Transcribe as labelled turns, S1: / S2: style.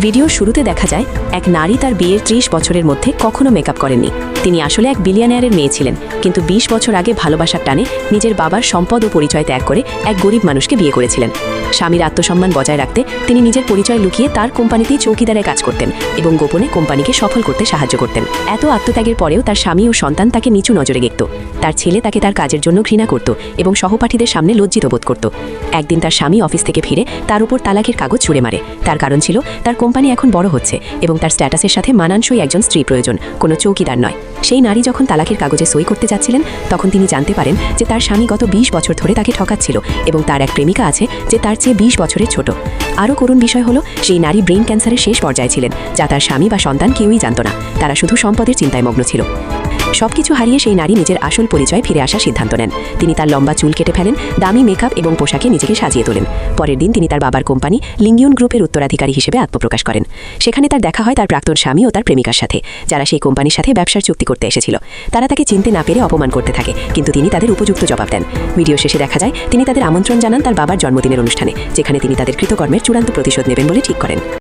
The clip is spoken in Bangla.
S1: ভিডিওর শুরুতে দেখা যায় এক নারী তার বিয়ের 30 বছরের মধ্যে কখনো মেকআপ করেননি। তিনি আসলে এক বিলিয়নিয়ারের মেয়ে ছিলেন, কিন্তু 20 বছর আগে ভালোবাসার টানে নিজের বাবার সম্পদ ও পরিচয় ত্যাগ করে এক গরিব মানুষকে বিয়ে করেছিলেন। স্বামীর আত্মসম্মান বজায় রাখতে তিনি নিজের পরিচয় লুকিয়ে তার কোম্পানিতেই চৌকিদারের কাজ করতেন এবং গোপনে কোম্পানিকে সফল করতে সাহায্য করতেন। এত আত্মত্যাগের পরেও তার স্বামী ও সন্তান তাকে নিচু নজরে দেখত। তার ছেলে তাকে তার কাজের জন্য ঘৃণা করত এবং সহপাঠীদের সামনে লজ্জিত বোধ করত। একদিন তার স্বামী অফিস থেকে ফিরে তার উপর তালাকের কাগজ ছুঁড়ে মারে। তার কারণ ছিল তার কোম্পানি এখন বড় হচ্ছে এবং তার স্ট্যাটাসের সাথে মানানসই একজন স্ত্রী প্রয়োজন, কোনো চৌকিদার নয়। সেই নারী যখন তালাকের কাগজে সই করতে যাচ্ছিলেন, তখন তিনি জানতে পারেন যে তার স্বামী গত 20 বছর ধরে তাকে ঠকাচ্ছিল এবং তার এক প্রেমিকা আছে যে তার চেয়ে 20 বছরের ছোট। আরও করুণ বিষয় হলো, সেই নারী ব্রেইন ক্যান্সারের শেষ পর্যায়ে ছিলেন, যা তার স্বামী বা সন্তান কেউই জানত না। তারা শুধু সম্পদের চিন্তায় মগ্ন ছিল। সবকিছু হারিয়ে সেই নারী নিজের আসল পরিচয়ে ফিরে আসার সিদ্ধান্ত নেন। তিনি তার লম্বা চুল কেটে ফেলেন, দামি মেকআপ এবং পোশাকে নিজেকে সাজিয়ে তোলেন। পরের দিন তিনি তার বাবার কোম্পানি লিঙ্গিউন গ্রুপের উত্তরাধিকারী হিসেবে আত্মপ্রকাশ করেন। সেখানে তার দেখা হয় তার প্রাক্তন স্বামী ও তার প্রেমিকার সাথে, যারা সেই কোম্পানির সাথে ব্যবসার চুক্তি করতে এসেছিল। তারা তাকে চিনতে না পেরে অপমান করতে থাকে, কিন্তু তিনি তাদের উপযুক্ত জবাব দেন। ভিডিও শেষে দেখা যায় তিনি তাদের আমন্ত্রণ জানান তার বাবার জন্মদিনের অনুষ্ঠানে, যেখানে তিনি তাদের কৃতকর্মের চূড়ান্ত প্রতিশোধ নেবেন বলে ঠিক করেন।